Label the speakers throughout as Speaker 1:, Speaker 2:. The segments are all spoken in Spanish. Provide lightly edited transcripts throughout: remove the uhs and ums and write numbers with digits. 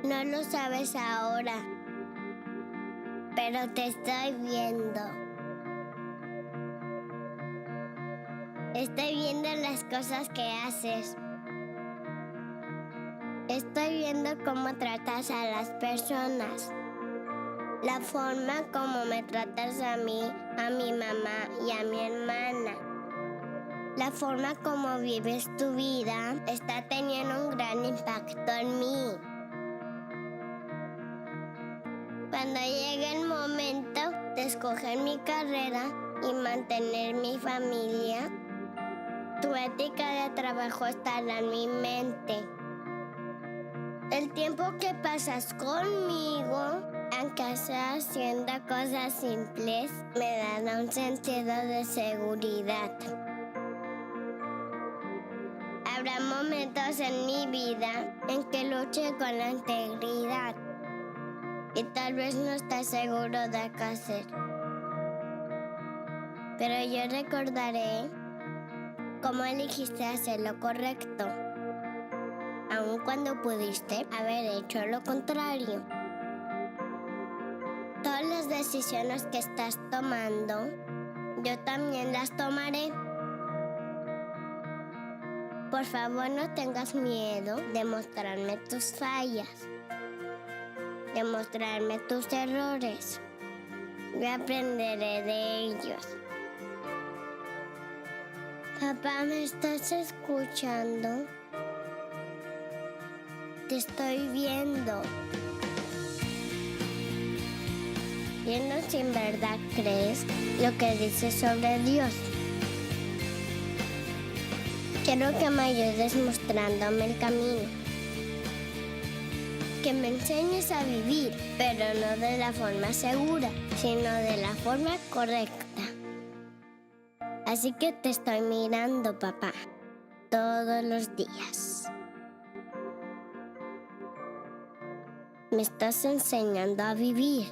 Speaker 1: No lo sabes ahora, pero te estoy viendo. Estoy viendo las cosas que haces. Estoy viendo cómo tratas a las personas. La forma como me tratas a mí, a mi mamá y a mi hermana. La forma como vives tu vida está teniendo un gran impacto en mí. Cuando llegue el momento de escoger mi carrera y mantener mi familia, tu ética de trabajo estará en mi mente. El tiempo que pasas conmigo, aunque sea haciendo cosas simples, me dará un sentido de seguridad. Habrá momentos en mi vida en que luche con la integridad y tal vez no esté seguro de qué hacer. Pero yo recordaré cómo elegiste hacer lo correcto, aun cuando pudiste haber hecho lo contrario. Todas las decisiones que estás tomando, yo también las tomaré. Por favor, no tengas miedo de mostrarme tus fallas, de mostrarme tus errores. Yo aprenderé de ellos. Papá, ¿me estás escuchando? Te estoy viendo. Viendo si en verdad crees lo que dices sobre Dios. Quiero que me ayudes mostrándome el camino. Que me enseñes a vivir, pero no de la forma segura, sino de la forma correcta. Así que te estoy mirando, papá, todos los días. Me estás enseñando a vivir,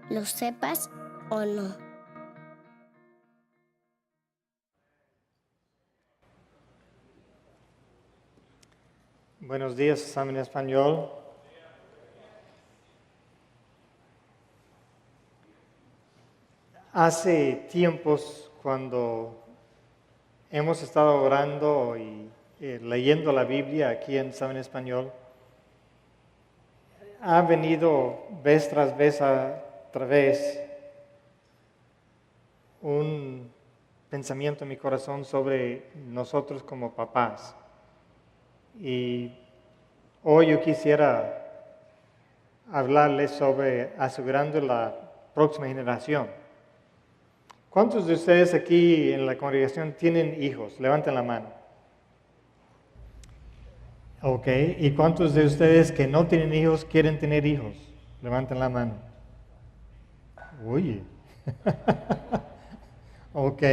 Speaker 1: lo sepas o no.
Speaker 2: Buenos días, examen español. Hace tiempos, cuando hemos estado orando y leyendo la Biblia aquí en examen español, ha venido vez tras vez un pensamiento en mi corazón sobre nosotros como papás. Y hoy yo quisiera hablarles sobre asegurando la próxima generación. ¿Cuántos de ustedes aquí en la congregación tienen hijos? Levanten la mano. Ok, ¿y cuántos de ustedes que no tienen hijos quieren tener hijos? Levanten la mano. Uy. Ok.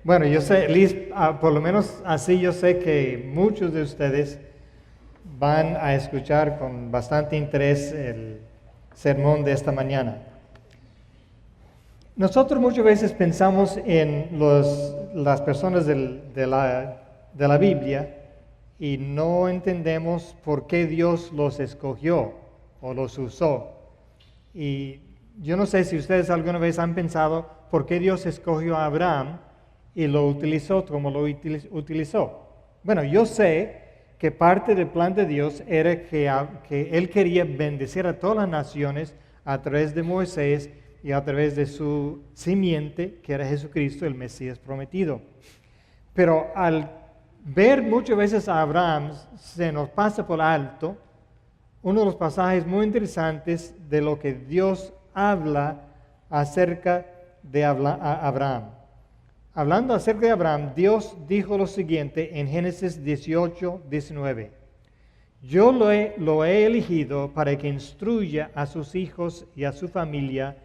Speaker 2: Bueno, yo sé, Liz, por lo menos así yo sé que muchos de ustedes van a escuchar con bastante interés el sermón de esta mañana. Nosotros muchas veces pensamos en las personas de la Biblia y no entendemos por qué Dios los escogió o los usó. Y yo no sé si ustedes alguna vez han pensado por qué Dios escogió a Abraham y lo utilizó como lo utilizó. Bueno, yo sé que parte del plan de Dios era que Él quería bendecir a todas las naciones a través de Moisés y a través de su simiente, que era Jesucristo, el Mesías prometido. Pero al ver muchas veces a Abraham, se nos pasa por alto uno de los pasajes muy interesantes de lo que Dios habla acerca de Abraham. Hablando acerca de Abraham, Dios dijo lo siguiente en Génesis 18, 19. Yo lo he elegido para que instruya a sus hijos y a su familia,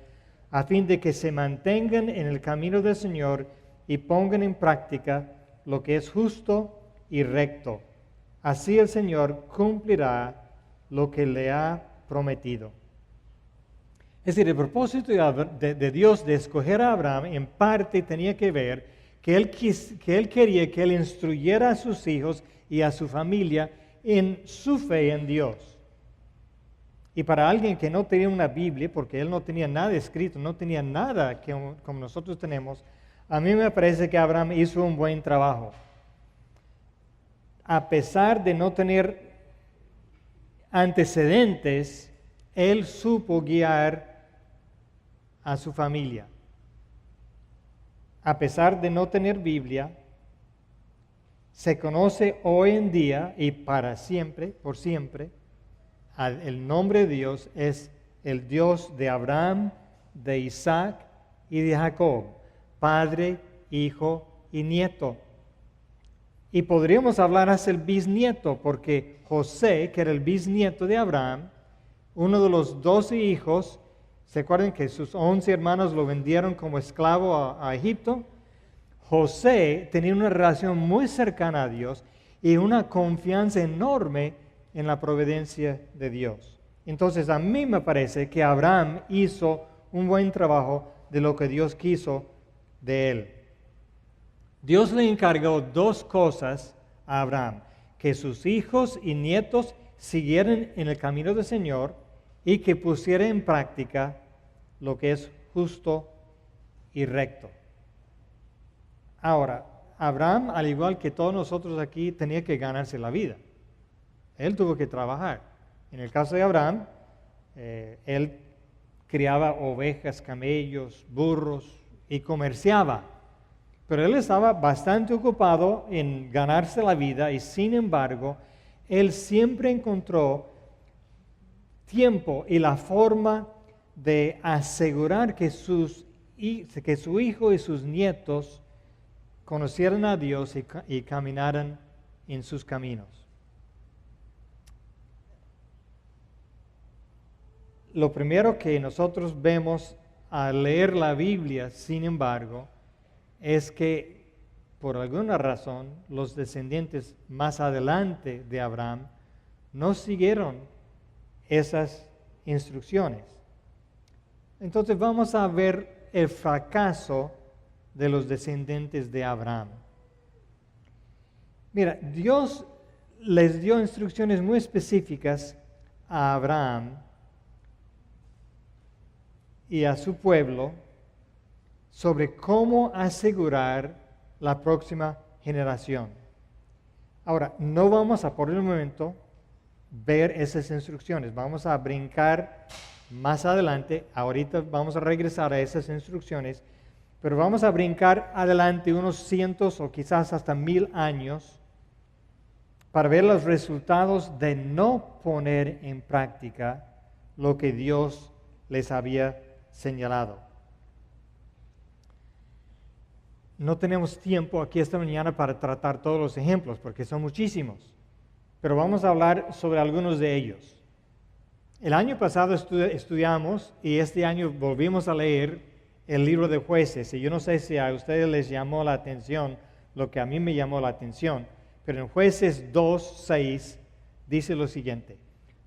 Speaker 2: a fin de que se mantengan en el camino del Señor y pongan en práctica lo que es justo y recto. Así el Señor cumplirá lo que le ha prometido. Es decir, el propósito de Dios de escoger a Abraham en parte tenía que ver que él quería que él instruyera a sus hijos y a su familia en su fe en Dios. Y para alguien que no tenía una Biblia, porque él no tenía nada escrito, no tenía nada como nosotros tenemos, a mí me parece que Abraham hizo un buen trabajo. A pesar de no tener antecedentes, él supo guiar a su familia. A pesar de no tener Biblia, se conoce hoy en día y para siempre, por siempre, el nombre de Dios es el Dios de Abraham, de Isaac y de Jacob, Padre, Hijo y Nieto. Y podríamos hablar hasta el bisnieto, porque José, que era el bisnieto de Abraham, uno de los 12 hijos, ¿se acuerdan que sus 11 hermanos lo vendieron como esclavo a Egipto? José tenía una relación muy cercana a Dios y una confianza enorme en la providencia de Dios. Entonces a mí me parece que Abraham hizo un buen trabajo de lo que Dios quiso de él. Dios le encargó 2 cosas a Abraham: que sus hijos y nietos siguieran en el camino del Señor y que pusiera en práctica lo que es justo y recto. Ahora, Abraham, al igual que todos nosotros aquí, tenía que ganarse la vida. Él tuvo que trabajar. En el caso de Abraham, él criaba ovejas, camellos, burros y comerciaba. Pero él estaba bastante ocupado en ganarse la vida y sin embargo, él siempre encontró tiempo y la forma de asegurar que su hijo y sus nietos conocieran a Dios y caminaran en sus caminos. Lo primero que nosotros vemos al leer la Biblia, sin embargo, es que por alguna razón los descendientes más adelante de Abraham no siguieron esas instrucciones. Entonces vamos a ver el fracaso de los descendientes de Abraham. Mira, Dios les dio instrucciones muy específicas a Abraham y a su pueblo sobre cómo asegurar la próxima generación. Ahora, no vamos a por el momento ver esas instrucciones, vamos a brincar más adelante, ahorita vamos a regresar a esas instrucciones, pero vamos a brincar adelante unos cientos o quizás hasta 1000 años para ver los resultados de no poner en práctica lo que Dios les había señalado. No tenemos tiempo aquí esta mañana para tratar todos los ejemplos, porque son muchísimos, pero vamos a hablar sobre algunos de ellos. El año pasado estudiamos y este año volvimos a leer el libro de Jueces, y yo no sé si a ustedes les llamó la atención lo que a mí me llamó la atención, pero en Jueces 2:6 dice lo siguiente: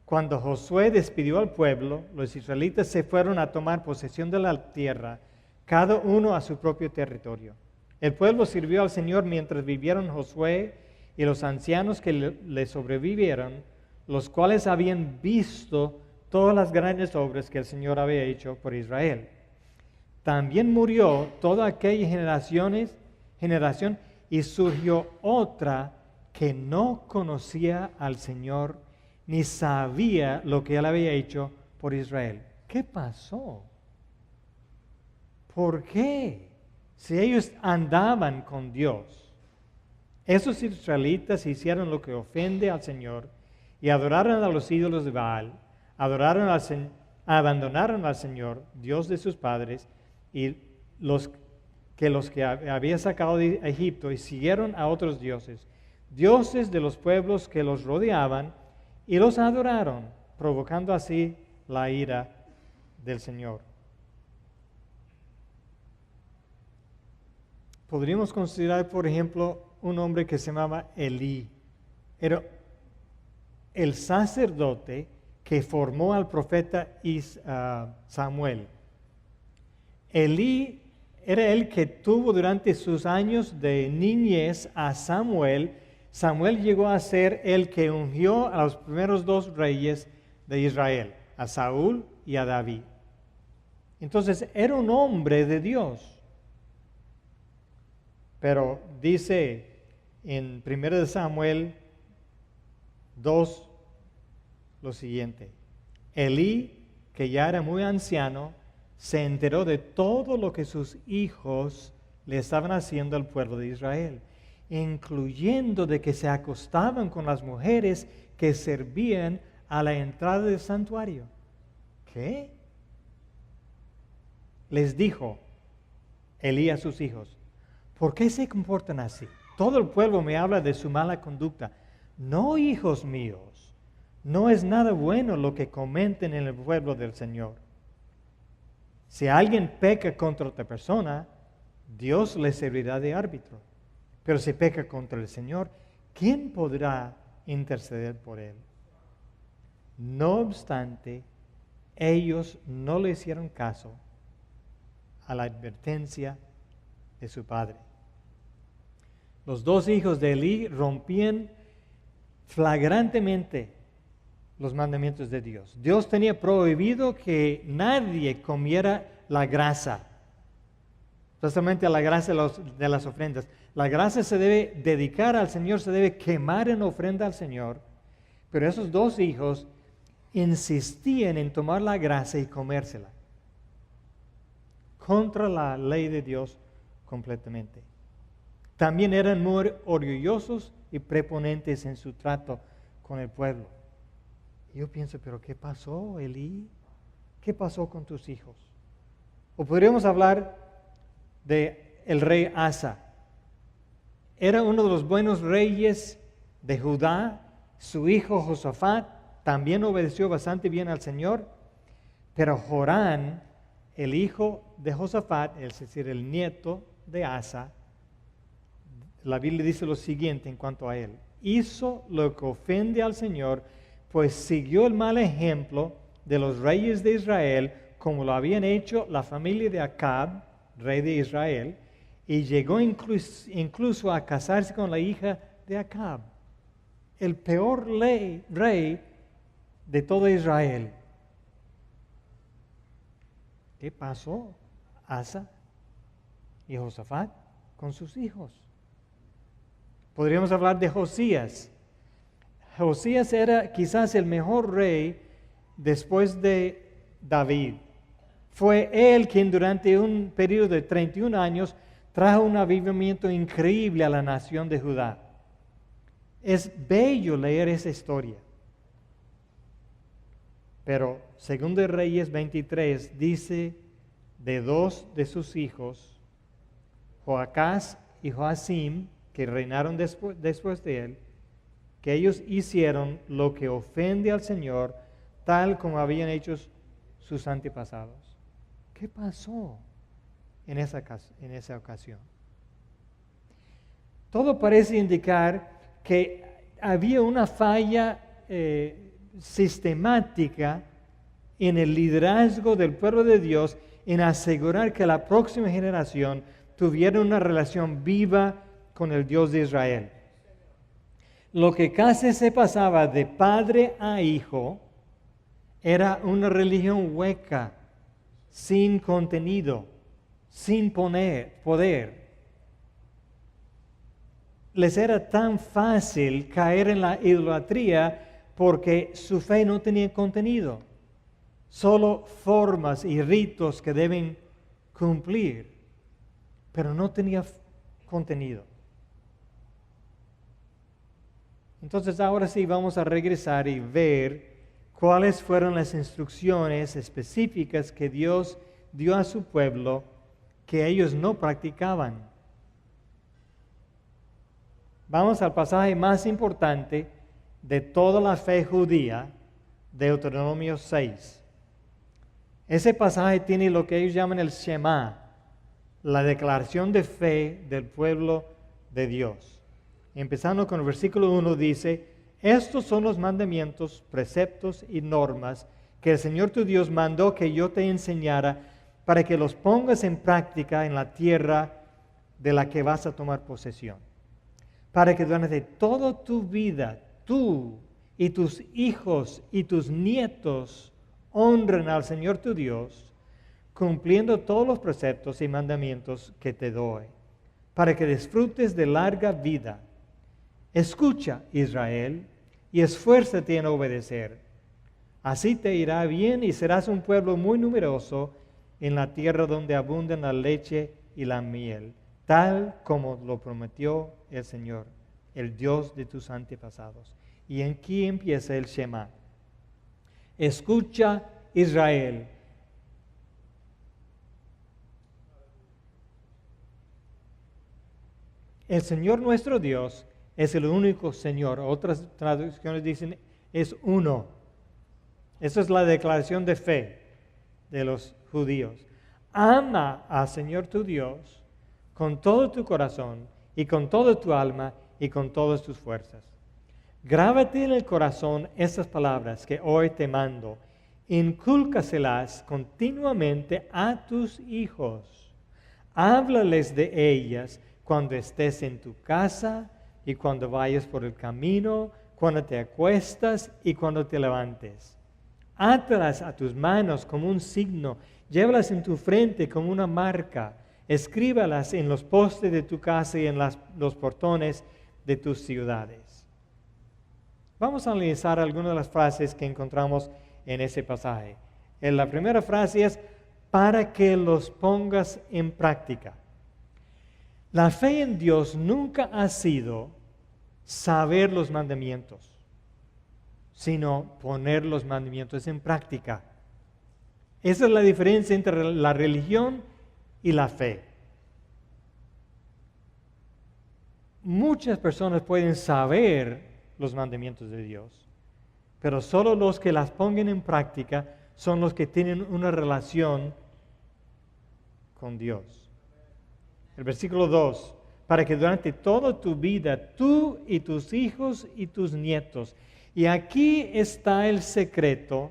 Speaker 2: cuando Josué despidió al pueblo, los israelitas se fueron a tomar posesión de la tierra, cada uno a su propio territorio. El pueblo sirvió al Señor mientras vivieron Josué y los ancianos que le sobrevivieron, los cuales habían visto todas las grandes obras que el Señor había hecho por Israel. También murió toda aquella generación y surgió otra que no conocía al Señor ni sabía lo que Él había hecho por Israel. ¿Qué pasó? ¿Por qué? Si ellos andaban con Dios, esos israelitas hicieron lo que ofende al Señor y adoraron a los ídolos de Baal, abandonaron al Señor, Dios de sus padres, y los que había sacado de Egipto, y siguieron a otros dioses, dioses de los pueblos que los rodeaban, y los adoraron, provocando así la ira del Señor. Podríamos considerar, por ejemplo, un hombre que se llamaba Elí. Era el sacerdote que formó al profeta Samuel. Elí era el que tuvo durante sus años de niñez a Samuel. Samuel llegó a ser el que ungió a los primeros 2 reyes de Israel. a Saúl y a David. Entonces era un hombre de Dios. Pero dice en 1 Samuel 2 lo siguiente: Elí, que ya era muy anciano, se enteró de todo lo que sus hijos le estaban haciendo al pueblo de Israel, incluyendo de que se acostaban con las mujeres que servían a la entrada del santuario. ¿Qué? Les dijo Elí a sus hijos: ¿por qué se comportan así? Todo el pueblo me habla de su mala conducta. No, hijos míos, no es nada bueno lo que comenten en el pueblo del Señor. Si alguien peca contra otra persona, Dios le servirá de árbitro. Pero si peca contra el Señor, ¿quién podrá interceder por él? No obstante, ellos no le hicieron caso a la advertencia de su padre. Los dos hijos de Elí rompían flagrantemente los mandamientos de Dios. Dios tenía prohibido que nadie comiera la grasa, especialmente la grasa de las ofrendas. La grasa se debe dedicar al Señor, se debe quemar en ofrenda al Señor. Pero esos dos hijos insistían en tomar la grasa y comérsela, contra la ley de Dios completamente. También eran muy orgullosos y preponentes en su trato con el pueblo. Yo pienso, pero ¿qué pasó, Elí? ¿Qué pasó con tus hijos? O podríamos hablar de el rey Asa. Era uno de los buenos reyes de Judá. Su hijo Josafat también obedeció bastante bien al Señor. Pero Jorán, el hijo de Josafat, es decir, el nieto de Asa, la Biblia dice lo siguiente en cuanto a él: hizo lo que ofende al Señor, pues siguió el mal ejemplo de los reyes de Israel, como lo habían hecho la familia de Acab, rey de Israel, y llegó incluso a casarse con la hija de Acab, el peor rey de todo Israel. ¿Qué pasó, Asa y Josafat, con sus hijos? Podríamos hablar de Josías. Josías era quizás el mejor rey después de David. Fue él quien durante un periodo de 31 años trajo un avivamiento increíble a la nación de Judá. Es bello leer esa historia. Pero segundo de Reyes 23 dice de dos de sus hijos, Joacás y Joacim, que reinaron después de él, que ellos hicieron lo que ofende al Señor, tal como habían hecho sus antepasados. ¿Qué pasó en esa ocasión? Todo parece indicar que había una falla sistemática en el liderazgo del pueblo de Dios en asegurar que la próxima generación tuviera una relación viva con el Dios de Israel. Lo que casi se pasaba de padre a hijo era una religión hueca, sin contenido, sin poder. Les era tan fácil caer en la idolatría porque su fe no tenía contenido, solo formas y ritos que deben cumplir, pero no tenía contenido. Entonces ahora sí vamos a regresar y ver cuáles fueron las instrucciones específicas que Dios dio a su pueblo que ellos no practicaban. Vamos al pasaje más importante de toda la fe judía, Deuteronomio 6. Ese pasaje tiene lo que ellos llaman el Shema, la declaración de fe del pueblo de Dios. Empezando con el versículo 1 dice: estos son los mandamientos, preceptos y normas que el Señor tu Dios mandó que yo te enseñara para que los pongas en práctica en la tierra de la que vas a tomar posesión. Para que durante toda tu vida, tú y tus hijos y tus nietos honren al Señor tu Dios, cumpliendo todos los preceptos y mandamientos que te doy, para que disfrutes de larga vida. Escucha, Israel, y esfuérzate en obedecer. Así te irá bien y serás un pueblo muy numeroso en la tierra donde abundan la leche y la miel, tal como lo prometió el Señor, el Dios de tus antepasados. Y aquí empieza el Shema. Escucha, Israel. El Señor nuestro Dios es el único Señor. Otras traducciones dicen es uno. Esa es la declaración de fe de los judíos. Ama al Señor tu Dios con todo tu corazón y con toda tu alma y con todas tus fuerzas. Grábate en el corazón estas palabras que hoy te mando. Incúlcaselas continuamente a tus hijos. Háblales de ellas cuando estés en tu casa y cuando vayas por el camino, cuando te acuestas y cuando te levantes. Átalas a tus manos como un signo, llévalas en tu frente como una marca, escríbalas en los postes de tu casa y en los portones de tus ciudades. Vamos a analizar algunas de las frases que encontramos en ese pasaje. La primera frase es, para que los pongas en práctica. La fe en Dios nunca ha sido saber los mandamientos, sino poner los mandamientos en práctica. Esa es la diferencia entre la religión y la fe. Muchas personas pueden saber los mandamientos de Dios, pero solo los que las pongan en práctica son los que tienen una relación con Dios. El versículo 2, para que durante toda tu vida, tú y tus hijos y tus nietos. Y aquí está el secreto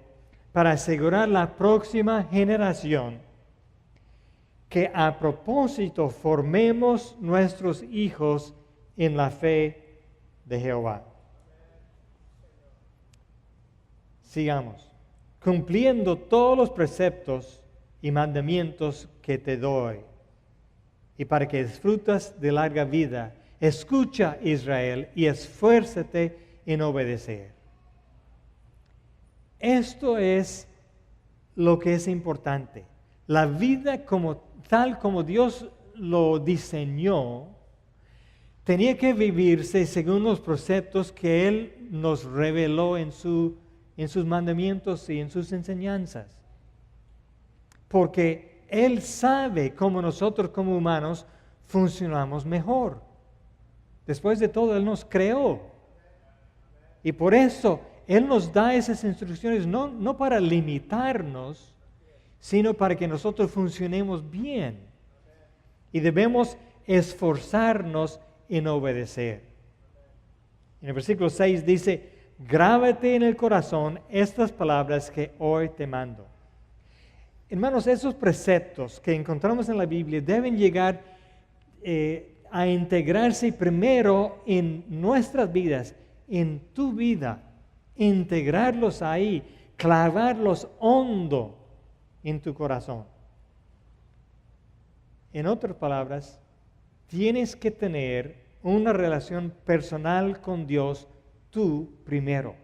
Speaker 2: para asegurar la próxima generación, que a propósito formemos nuestros hijos en la fe de Jehová. Sigamos. Cumpliendo todos los preceptos y mandamientos que te doy, y para que disfrutas de larga vida, escucha, Israel, y esfuérzate en obedecer. Esto es lo que es importante. La vida tal como Dios lo diseñó, tenía que vivirse según los preceptos que Él nos reveló en sus mandamientos y en sus enseñanzas. Porque Él sabe cómo nosotros como humanos funcionamos mejor. Después de todo, Él nos creó. Y por eso Él nos da esas instrucciones no para limitarnos, sino para que nosotros funcionemos bien. Y debemos esforzarnos en obedecer. En el versículo 6 dice, grábate en el corazón estas palabras que hoy te mando. Hermanos, esos preceptos que encontramos en la Biblia deben llegar a integrarse primero en nuestras vidas, en tu vida, integrarlos ahí, clavarlos hondo en tu corazón. En otras palabras, tienes que tener una relación personal con Dios tú primero.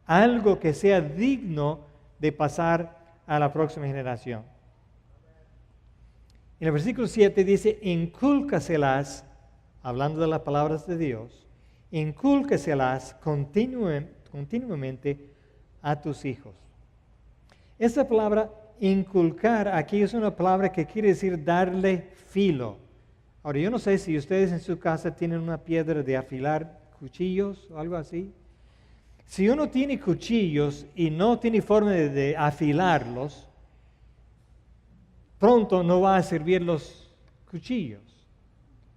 Speaker 2: Algo que sea digno de pasar a la próxima generación. En el versículo 7 dice, incúlcaselas, hablando de las palabras de Dios, incúlcaselas continuamente a tus hijos. Esa palabra inculcar aquí es una palabra que quiere decir darle filo. Ahora, yo no sé si ustedes en su casa tienen una piedra de afilar cuchillos o algo así. Si uno tiene cuchillos y no tiene forma de afilarlos, pronto no va a servir los cuchillos.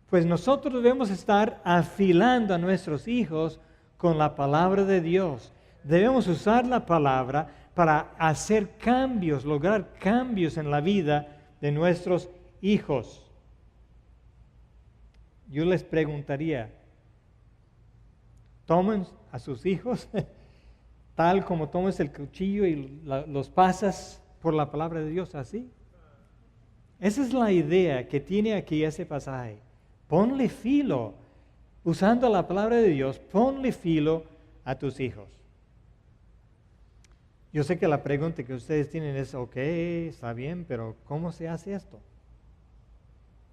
Speaker 2: Pues nosotros debemos estar afilando a nuestros hijos con la palabra de Dios. Debemos usar la palabra para hacer cambios, lograr cambios en la vida de nuestros hijos. Yo les preguntaría, ¿toman a sus hijos tal como tomas el cuchillo y los pasas por la palabra de Dios, así. Esa es la idea que tiene aquí ese pasaje. Ponle filo, usando la palabra de Dios, ponle filo a tus hijos. Yo sé que la pregunta que ustedes tienen es, ok, está bien, pero ¿cómo se hace esto?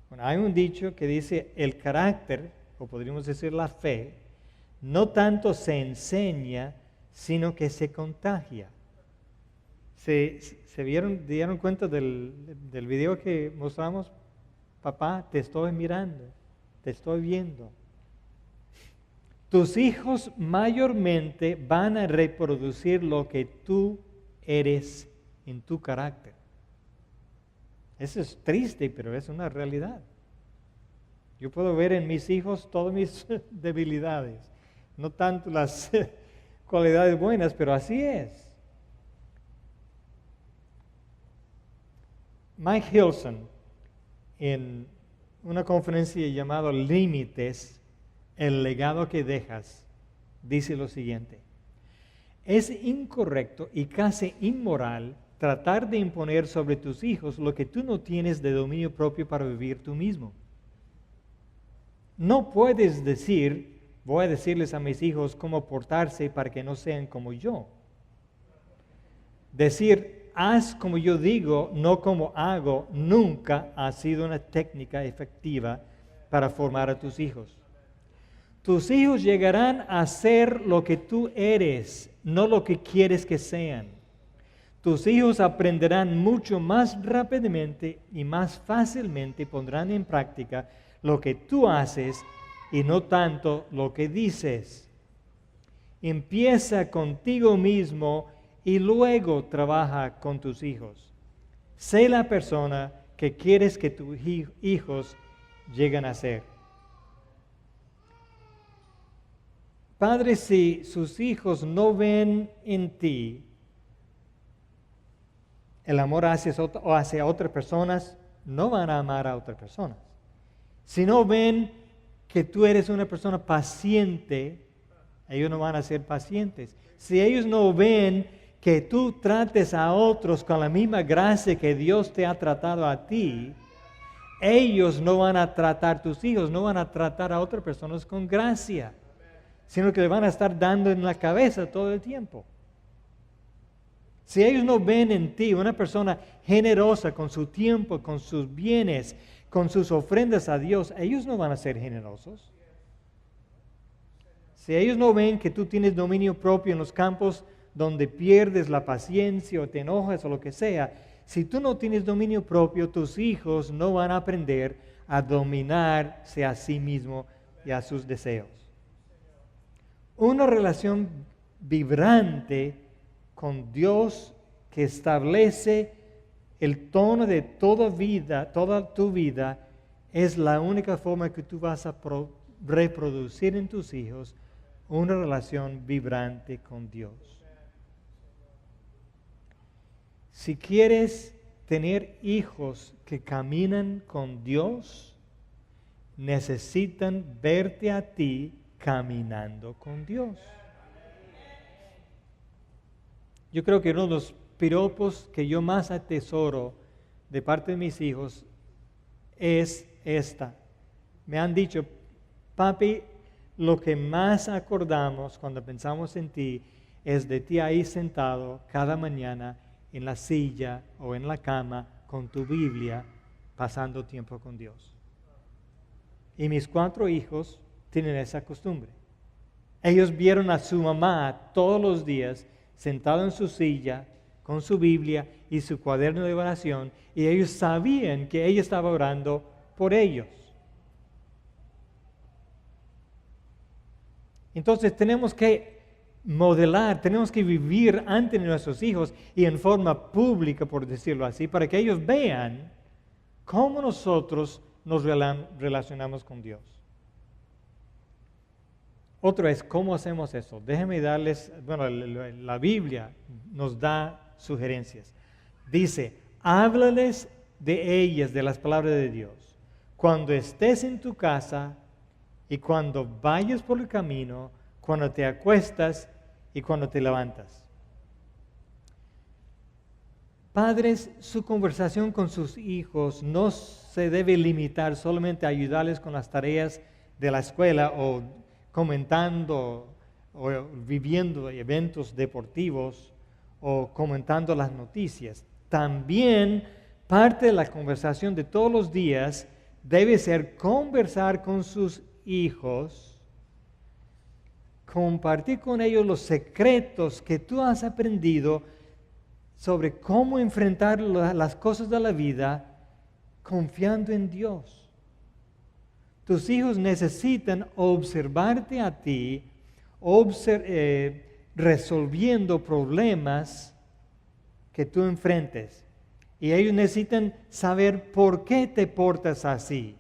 Speaker 2: Bueno, hay un dicho que dice, el carácter, o podríamos decir la fe, no tanto se enseña, sino que se contagia. ¿Se dieron cuenta del video que mostramos? Papá, te estoy mirando, te estoy viendo. Tus hijos mayormente van a reproducir lo que tú eres en tu carácter. Eso es triste, pero es una realidad. Yo puedo ver en mis hijos todas mis debilidades, no tanto las cualidades buenas, pero así es. Mike Hilson, en una conferencia llamada Límites, el legado que dejas, dice lo siguiente: es incorrecto y casi inmoral tratar de imponer sobre tus hijos lo que tú no tienes de dominio propio para vivir tú mismo. No puedes decir, voy a decirles a mis hijos cómo portarse para que no sean como yo. Decir, haz como yo digo, no como hago, nunca ha sido una técnica efectiva para formar a tus hijos. Tus hijos llegarán a ser lo que tú eres, no lo que quieres que sean. Tus hijos aprenderán mucho más rápidamente y más fácilmente y pondrán en práctica lo que tú haces y no tanto lo que dices. Empieza contigo mismo y luego trabaja con tus hijos. Sé la persona que quieres que tus hijos lleguen a ser. Padre, si sus hijos no ven en ti el amor hacia otras personas, no van a amar a otras personas. Si no ven que tú eres una persona paciente, ellos no van a ser pacientes. Si ellos no ven que tú trates a otros con la misma gracia que Dios te ha tratado a ti, ellos no van a tratar, tus hijos no van a tratar a otras personas con gracia, sino que le van a estar dando en la cabeza todo el tiempo. Si ellos no ven en ti una persona generosa con su tiempo, con sus bienes, con sus ofrendas a Dios, ellos no van a ser generosos. Si ellos no ven que tú tienes dominio propio en los campos donde pierdes la paciencia o te enojas o lo que sea, si tú no tienes dominio propio, tus hijos no van a aprender a dominarse a sí mismo y a sus deseos. Una relación vibrante con Dios que establece el tono de toda tu vida, es la única forma que tú vas a reproducir en tus hijos una relación vibrante con Dios. Si quieres tener hijos que caminan con Dios, necesitan verte a ti caminando con Dios. Yo creo que uno de los piropos que yo más atesoro de parte de mis hijos es esta. Me han dicho, papi, lo que más acordamos cuando pensamos en ti es de ti ahí sentado cada mañana en la silla o en la cama con tu Biblia, pasando tiempo con Dios. Y mis 4 hijos tienen esa costumbre. Ellos vieron a su mamá todos los días sentado en su silla con su Biblia y su cuaderno de oración, y ellos sabían que ella estaba orando por ellos. Entonces tenemos que modelar, tenemos que vivir ante nuestros hijos y en forma pública, por decirlo así, para que ellos vean cómo nosotros nos relacionamos con Dios. Otro es, ¿cómo hacemos eso? Déjenme darles, la Biblia nos da sugerencias. Dice, háblales de ellas, de las palabras de Dios, cuando estés en tu casa y cuando vayas por el camino, cuando te acuestas y cuando te levantas. Padres, su conversación con sus hijos no se debe limitar solamente a ayudarles con las tareas de la escuela o comentando o viviendo eventos deportivos o comentando las noticias. También parte de la conversación de todos los días debe ser conversar con sus hijos, compartir con ellos los secretos que tú has aprendido sobre cómo enfrentar las cosas de la vida confiando en Dios. Tus hijos necesitan observarte a ti, resolviendo problemas que tú enfrentes. Y ellos necesitan saber por qué te portas así,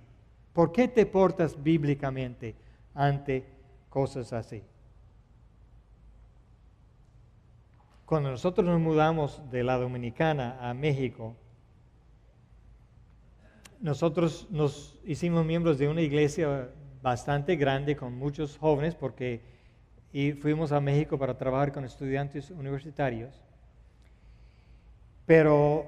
Speaker 2: por qué te portas bíblicamente ante cosas así. Cuando nosotros nos mudamos de la Dominicana a México, nosotros nos hicimos miembros de una iglesia bastante grande con muchos jóvenes y fuimos a México para trabajar con estudiantes universitarios. Pero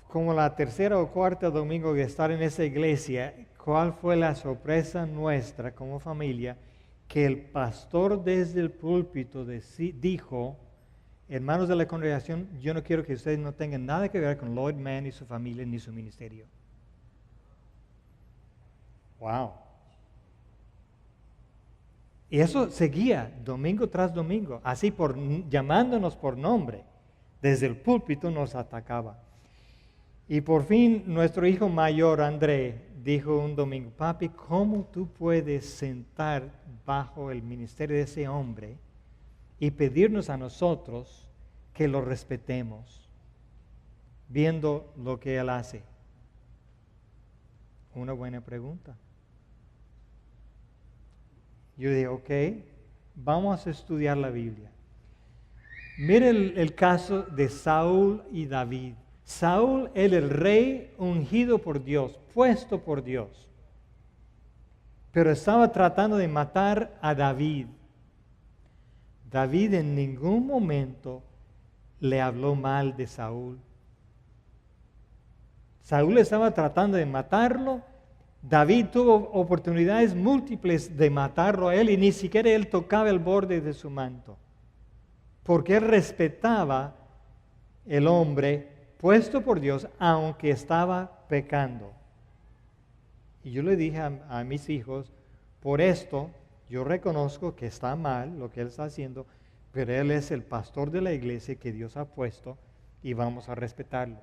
Speaker 2: como la tercera o cuarta domingo de estar en esa iglesia, ¿cuál fue la sorpresa nuestra como familia? Que el pastor desde el púlpito dijo: hermanos de la congregación, yo no quiero que ustedes no tengan nada que ver con Lloyd Mann y su familia ni su ministerio. Wow. Y eso seguía domingo tras domingo, así llamándonos por nombre. Desde el púlpito nos atacaba. Y por fin nuestro hijo mayor, André, dijo un domingo: papi, ¿cómo tú puedes sentar bajo el ministerio de ese hombre y pedirnos a nosotros que lo respetemos, viendo lo que él hace? Una buena pregunta. Yo dije, ok, vamos a estudiar la Biblia. Mire el caso de Saúl y David. Saúl era el rey ungido por Dios, puesto por Dios, pero estaba tratando de matar a David. David en ningún momento le habló mal de Saúl. Saúl estaba tratando de matarlo. David tuvo oportunidades múltiples de matarlo a él y ni siquiera él tocaba el borde de su manto, porque él respetaba el hombre puesto por Dios, aunque estaba pecando. Y yo le dije a mis hijos: por esto yo reconozco que está mal lo que él está haciendo, pero él es el pastor de la iglesia que Dios ha puesto y vamos a respetarlo.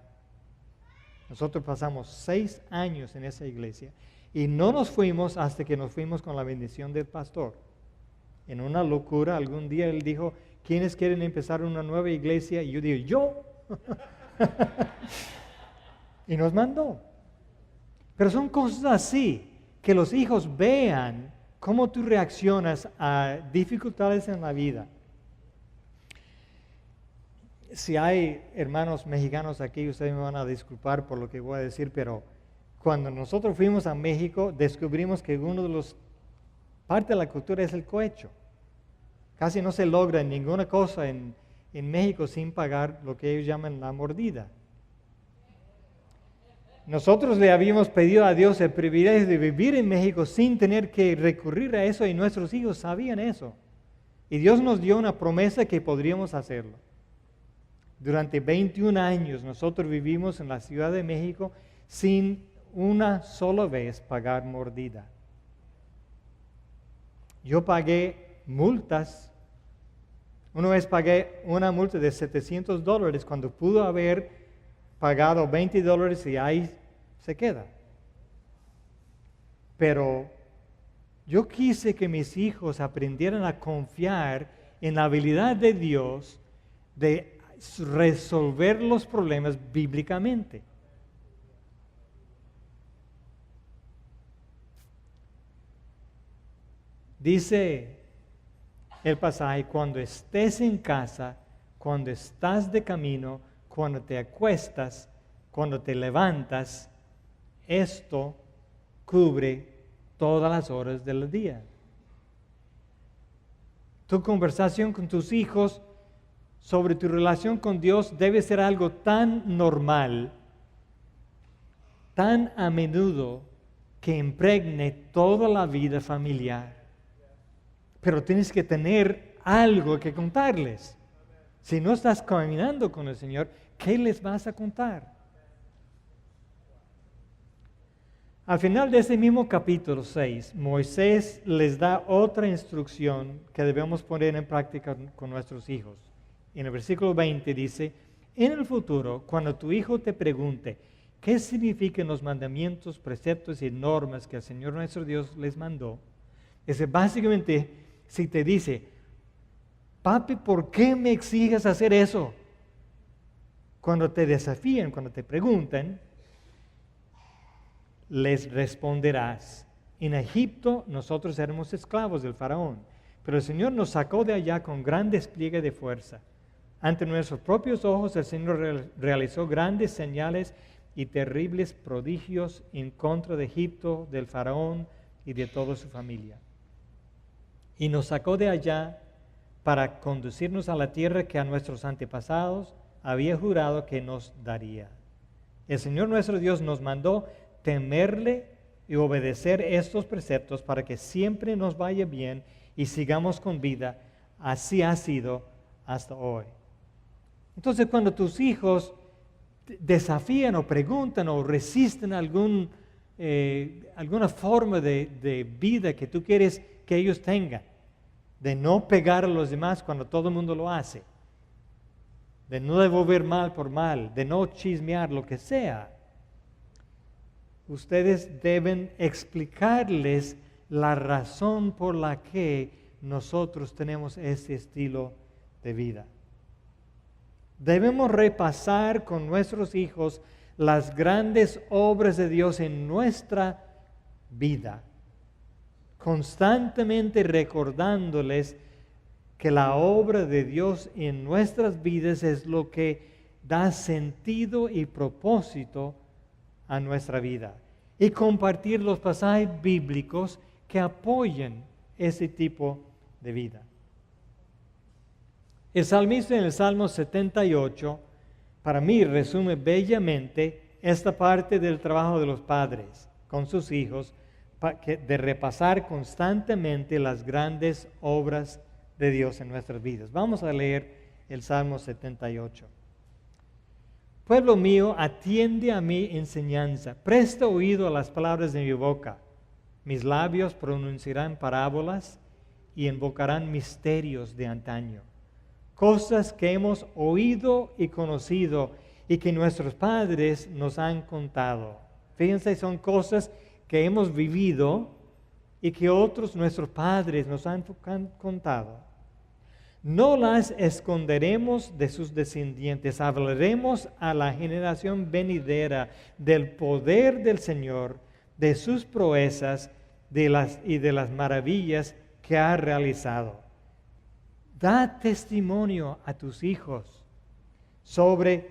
Speaker 2: Nosotros pasamos 6 años en esa iglesia y no nos fuimos hasta que nos fuimos con la bendición del pastor. En una locura, algún día él dijo: ¿quiénes quieren empezar una nueva iglesia? Y yo digo: yo. Y nos mandó. Pero son cosas así, que los hijos vean cómo tú reaccionas a dificultades en la vida. Si hay hermanos mexicanos aquí, ustedes me van a disculpar por lo que voy a decir, pero cuando nosotros fuimos a México, descubrimos que parte de la cultura es el cohecho. Casi no se logra ninguna cosa en México sin pagar lo que ellos llaman la mordida. Nosotros le habíamos pedido a Dios el privilegio de vivir en México sin tener que recurrir a eso, y nuestros hijos sabían eso. Y Dios nos dio una promesa que podríamos hacerlo. Durante 21 años nosotros vivimos en la Ciudad de México sin una sola vez pagar mordida. Yo pagué multas. Una vez pagué una multa de $700 cuando pudo haber pagado $20 y ahí se queda. Pero yo quise que mis hijos aprendieran a confiar en la habilidad de Dios de resolver los problemas bíblicamente. Dice el pasaje: cuando estés en casa, cuando estás de camino, cuando te acuestas, cuando te levantas, esto cubre todas las horas del día. Tu conversación con tus hijos sobre tu relación con Dios debe ser algo tan normal, tan a menudo, que impregne toda la vida familiar. Pero tienes que tener algo que contarles. Si no estás caminando con el Señor, ¿qué les vas a contar? Al final de ese mismo capítulo 6, Moisés les da otra instrucción que debemos poner en práctica con nuestros hijos. En el versículo 20 dice, en el futuro, cuando tu hijo te pregunte, ¿qué significan los mandamientos, preceptos y normas que el Señor nuestro Dios les mandó? Es básicamente, si te dice, papi, ¿por qué me exiges hacer eso? Cuando te desafían, cuando te preguntan, les responderás, en Egipto nosotros éramos esclavos del faraón, pero el Señor nos sacó de allá con gran despliegue de fuerza. Ante nuestros propios ojos el Señor realizó grandes señales y terribles prodigios en contra de Egipto, del faraón y de toda su familia. Y nos sacó de allá para conducirnos a la tierra que a nuestros antepasados había jurado que nos daría. El Señor nuestro Dios nos mandó temerle y obedecer estos preceptos para que siempre nos vaya bien y sigamos con vida. Así ha sido hasta hoy. Entonces, cuando tus hijos desafían o preguntan o resisten alguna forma de vida que tú quieres que ellos tengan, de no pegar a los demás cuando todo el mundo lo hace, de no devolver mal por mal, de no chismear, lo que sea, ustedes deben explicarles la razón por la que nosotros tenemos este estilo de vida. Debemos repasar con nuestros hijos las grandes obras de Dios en nuestra vida, constantemente recordándoles que la obra de Dios en nuestras vidas es lo que da sentido y propósito a nuestra vida, y compartir los pasajes bíblicos que apoyen ese tipo de vida. El salmista en el Salmo 78, para mí, resume bellamente esta parte del trabajo de los padres con sus hijos, de repasar constantemente las grandes obras de Dios en nuestras vidas. Vamos a leer el Salmo 78. Pueblo mío, atiende a mi enseñanza, presta oído a las palabras de mi boca. Mis labios pronunciarán parábolas y invocarán misterios de antaño, cosas que hemos oído y conocido y que nuestros padres nos han contado. Fíjense, son cosas que hemos vivido y que nuestros padres nos han contado. No las esconderemos de sus descendientes, hablaremos a la generación venidera del poder del Señor, de sus proezas y de las maravillas que ha realizado. Da testimonio a tus hijos sobre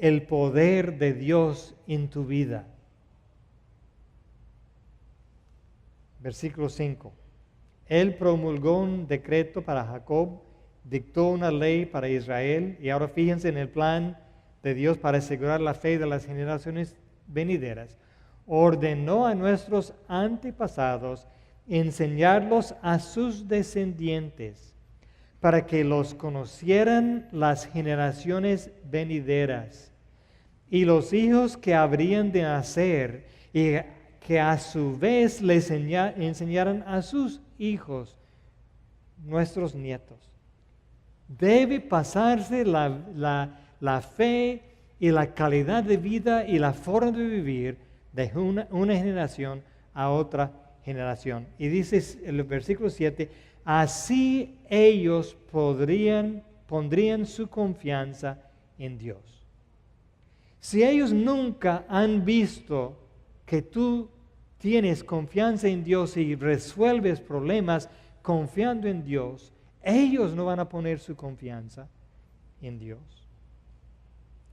Speaker 2: el poder de Dios en tu vida. Versículo 5. Él promulgó un decreto para Jacob, dictó una ley para Israel, y ahora fíjense en el plan de Dios para asegurar la fe de las generaciones venideras. Ordenó a nuestros antepasados enseñarlos a sus descendientes, para que los conocieran las generaciones venideras, y los hijos que habrían de nacer, y que a su vez les enseñaran a sus hijos, nuestros nietos. Debe pasarse la fe y la calidad de vida y la forma de vivir de una generación a otra generación. Y dice el versículo 7, así ellos pondrían su confianza en Dios. Si ellos nunca han visto que tú tienes confianza en Dios y resuelves problemas confiando en Dios, ellos no van a poner su confianza en Dios.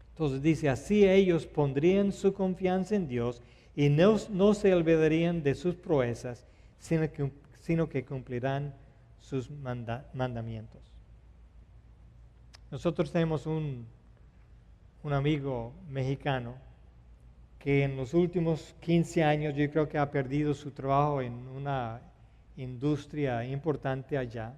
Speaker 2: Entonces dice, así ellos pondrían su confianza en Dios y no se olvidarían de sus proezas, sino que cumplirán sus mandamientos. Nosotros tenemos un amigo mexicano que en los últimos 15 años yo creo que ha perdido su trabajo en una industria importante allá.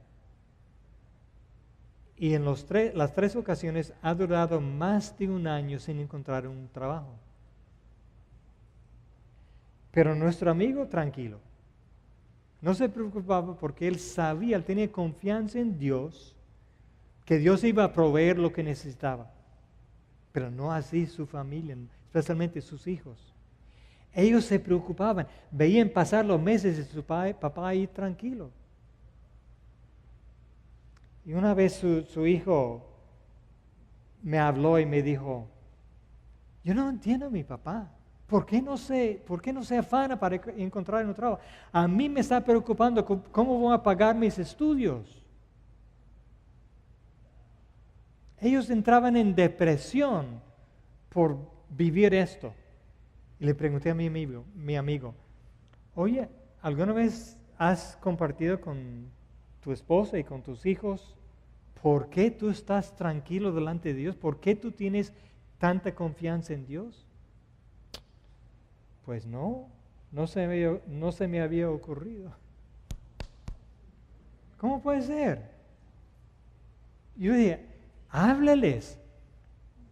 Speaker 2: Y en las 3 ocasiones ha durado más de un año sin encontrar un trabajo. Pero nuestro amigo tranquilo, no se preocupaba porque él sabía, él tenía confianza en Dios, que Dios iba a proveer lo que necesitaba. Pero no así su familia, especialmente sus hijos. Ellos se preocupaban, veían pasar los meses de su papá ahí tranquilo. Y una vez su hijo me habló y me dijo, yo no entiendo a mi papá. ¿Por qué no se afana para encontrar un trabajo? A mí me está preocupando cómo voy a pagar mis estudios. Ellos entraban en depresión por vivir esto. Y le pregunté a mi amigo, oye, ¿alguna vez has compartido con tu esposa y con tus hijos por qué tú estás tranquilo delante de Dios? ¿Por qué tú tienes tanta confianza en Dios? Pues no se me había ocurrido. ¿Cómo puede ser? Yo dije, háblales,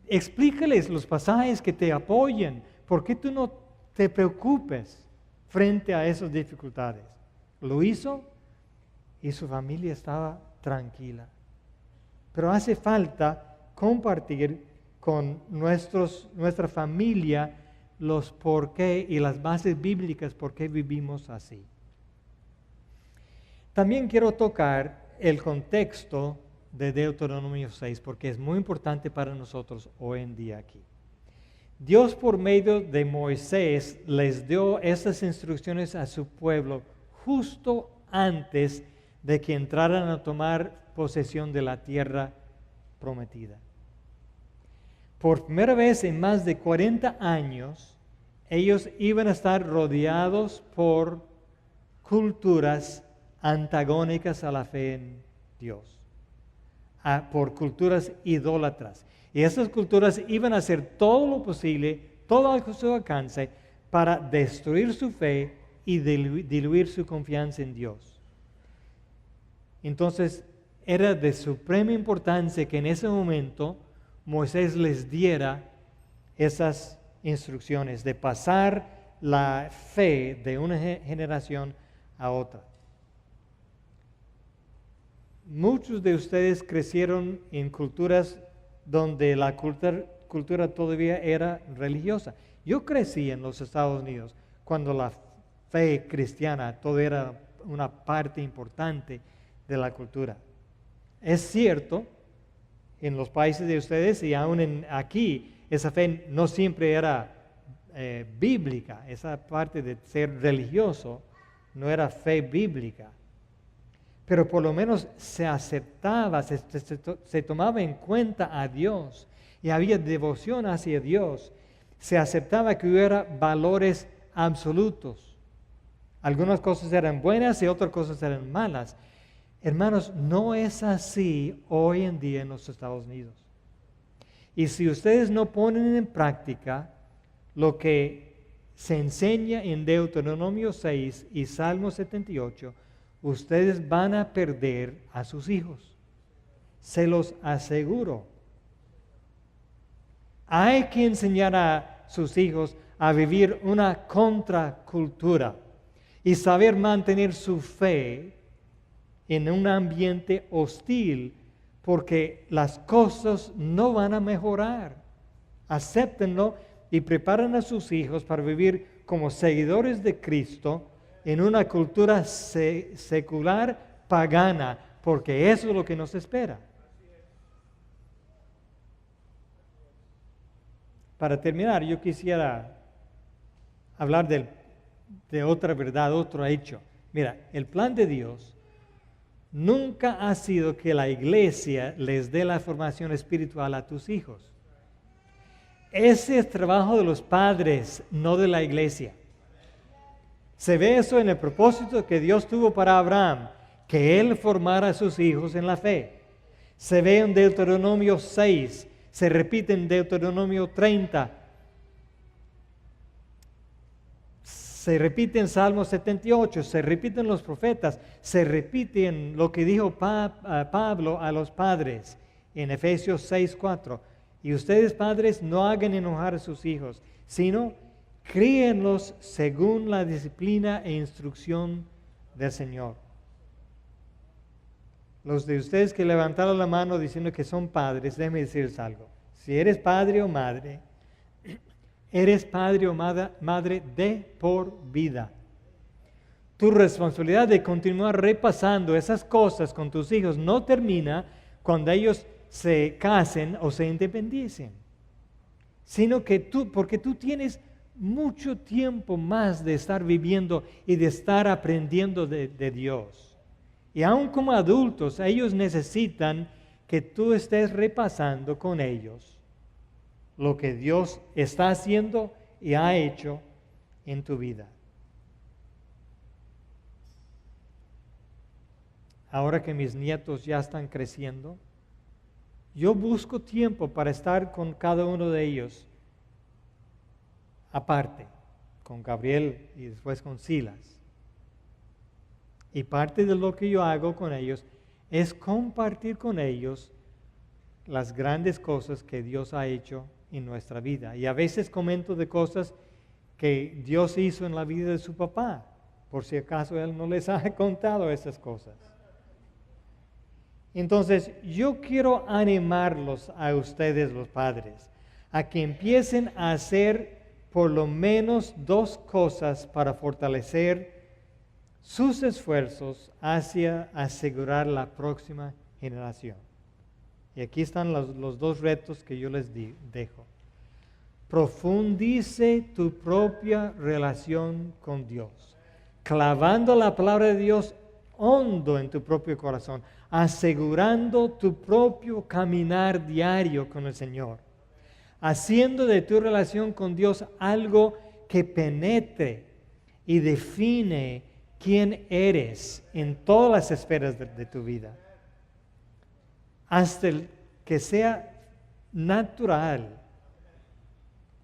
Speaker 2: explícales los pasajes que te apoyen. ¿Por qué tú no te preocupes frente a esas dificultades? Lo hizo y su familia estaba tranquila. Pero hace falta compartir con nuestra familia los por qué y las bases bíblicas por qué vivimos así. También quiero tocar el contexto de Deuteronomio 6 porque es muy importante para nosotros hoy en día aquí. Dios por medio de Moisés les dio estas instrucciones a su pueblo justo antes de que entraran a tomar posesión de la tierra prometida. Por primera vez en más de 40 años, ellos iban a estar rodeados por culturas antagónicas a la fe en Dios, por culturas idólatras. Y esas culturas iban a hacer todo lo posible, todo a su alcance, para destruir su fe y diluir su confianza en Dios. Entonces, era de suprema importancia que en ese momento Moisés les diera esas instrucciones de pasar la fe de una generación a otra. Muchos de ustedes crecieron en culturas donde la cultura todavía era religiosa. Yo crecí en los Estados Unidos cuando la fe cristiana todavía era una parte importante de la cultura. Es cierto, en los países de ustedes y aún aquí, esa fe no siempre era bíblica. Esa parte de ser religioso no era fe bíblica. Pero por lo menos se aceptaba, se tomaba en cuenta a Dios y había devoción hacia Dios. Se aceptaba que hubiera valores absolutos. Algunas cosas eran buenas y otras cosas eran malas. Hermanos, no es así hoy en día en los Estados Unidos. Y si ustedes no ponen en práctica lo que se enseña en Deuteronomio 6 y Salmo 78, ustedes van a perder a sus hijos. Se los aseguro. Hay que enseñar a sus hijos a vivir una contracultura y saber mantener su fe en un ambiente hostil, porque las cosas no van a mejorar. Acéptenlo y preparen a sus hijos para vivir como seguidores de Cristo en una cultura secular pagana, porque eso es lo que nos espera. Para terminar, yo quisiera hablar de otra verdad, otro hecho. Mira, el plan de Dios nunca ha sido que la iglesia les dé la formación espiritual a tus hijos. Ese es trabajo de los padres, no de la iglesia. Se ve eso en el propósito que Dios tuvo para Abraham, que Él formara a sus hijos en la fe. Se ve en Deuteronomio 6, se repite en Deuteronomio 30, se repite en Salmo 78, se repite en los profetas, se repite en lo que dijo Pablo a los padres en Efesios 6:4. Y ustedes, padres, no hagan enojar a sus hijos, sino críenlos según la disciplina e instrucción del Señor. Los de ustedes que levantaron la mano diciendo que son padres, déjenme decirles algo. Si eres padre o madre, eres padre o madre de por vida. Tu responsabilidad de continuar repasando esas cosas con tus hijos no termina cuando ellos se casen o se independicen, sino que porque tú tienes mucho tiempo más de estar viviendo y de estar aprendiendo de Dios. Y aun como adultos, ellos necesitan que tú estés repasando con ellos lo que Dios está haciendo y ha hecho en tu vida. Ahora que mis nietos ya están creciendo, yo busco tiempo para estar con cada uno de ellos aparte, con Gabriel y después con Silas. Y parte de lo que yo hago con ellos es compartir con ellos las grandes cosas que Dios ha hecho en nuestra vida. Y a veces comento de cosas que Dios hizo en la vida de su papá, por si acaso Él no les ha contado esas cosas. Entonces, yo quiero animarlos a ustedes, los padres, a que empiecen a hacer por lo menos 2 cosas para fortalecer sus esfuerzos hacia asegurar la próxima generación. Y aquí están los 2 retos que yo les dejo. Profundice tu propia relación con Dios, clavando la palabra de Dios hondo en tu propio corazón, asegurando tu propio caminar diario con el Señor, haciendo de tu relación con Dios algo que penetre y define quién eres en todas las esferas de tu vida, hasta que sea natural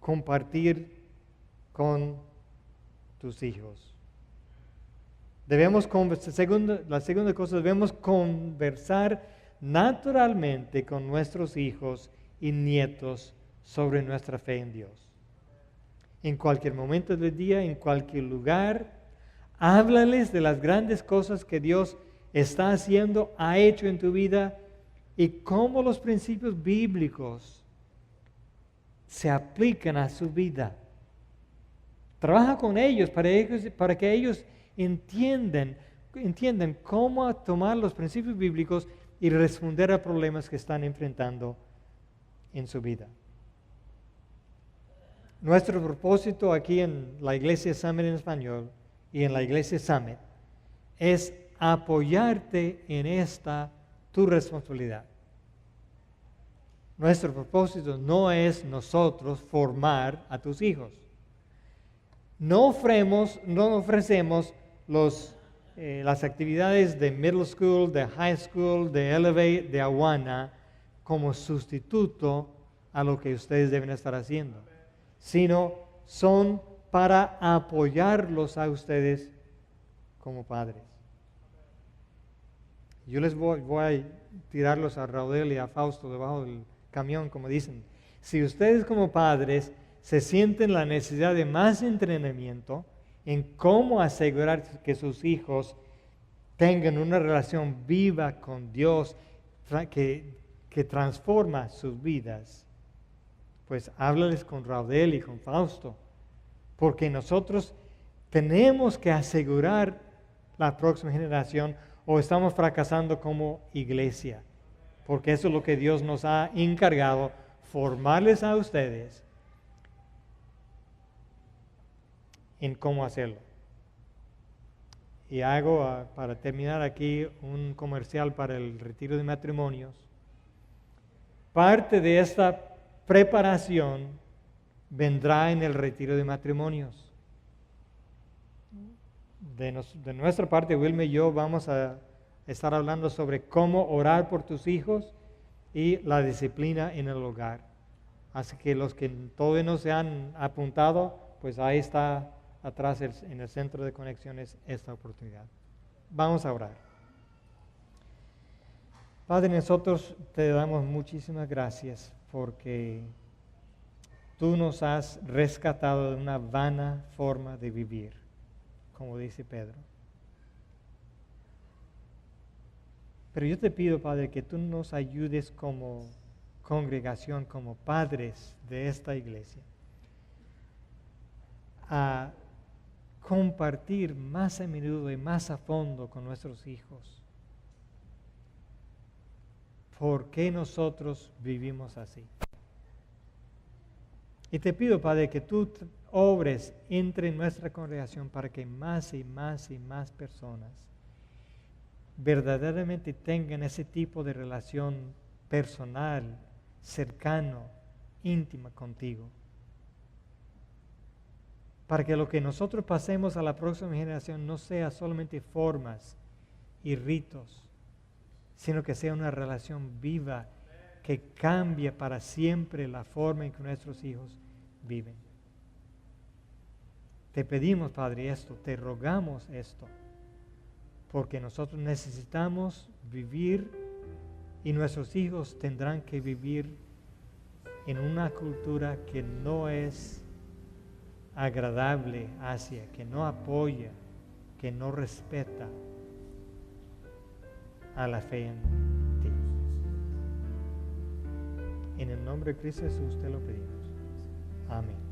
Speaker 2: compartir con tus hijos. La segunda cosa, debemos conversar naturalmente con nuestros hijos y nietos sobre nuestra fe en Dios. En cualquier momento del día, en cualquier lugar, háblales de las grandes cosas que Dios está haciendo, ha hecho en tu vida y cómo los principios bíblicos se aplican a su vida. Trabaja con ellos para que ellos entiendan cómo tomar los principios bíblicos y responder a problemas que están enfrentando en su vida. Nuestro propósito aquí en la Iglesia Summit en español y en la Iglesia Summit es apoyarte en esta tu responsabilidad. Nuestro propósito no es nosotros formar a tus hijos. No ofrecemos las actividades de middle school, de high school, de Elevate, de Awana como sustituto a lo que ustedes deben estar haciendo, sino son para apoyarlos a ustedes como padres. Yo les voy a tirarlos a Raudel y a Fausto debajo del camión, como dicen. Si ustedes como padres se sienten la necesidad de más entrenamiento en cómo asegurar que sus hijos tengan una relación viva con Dios que transforma sus vidas, pues háblales con Raudel y con Fausto, porque nosotros tenemos que asegurar la próxima generación o estamos fracasando como iglesia, porque eso es lo que Dios nos ha encargado, formarles a ustedes en cómo hacerlo. Y hago, para terminar aquí, un comercial para el retiro de matrimonios. Parte de esta preparación vendrá en el retiro de matrimonios. De nuestra parte, Wilma y yo vamos a estar hablando sobre cómo orar por tus hijos y la disciplina en el hogar. Así que los que todavía no se han apuntado, pues ahí está atrás en el centro de conexiones esta oportunidad. Vamos a orar. Padre, nosotros te damos muchísimas gracias porque tú nos has rescatado de una vana forma de vivir, como dice Pedro. Pero yo te pido, Padre, que tú nos ayudes como congregación, como padres de esta iglesia, a compartir más a menudo y más a fondo con nuestros hijos por qué nosotros vivimos así. Y te pido, Padre, que tú obres entre nuestra congregación para que más y más y más personas verdaderamente tengan ese tipo de relación personal, cercano, íntima contigo. Para que lo que nosotros pasemos a la próxima generación no sea solamente formas y ritos, sino que sea una relación viva que cambie para siempre la forma en que nuestros hijos viven. Te pedimos, Padre, esto, te rogamos esto, porque nosotros necesitamos vivir y nuestros hijos tendrán que vivir en una cultura que no es agradable hacia, que no apoya, que no respeta a la fe en ti. En el nombre de Cristo Jesús te lo pedimos. Amén.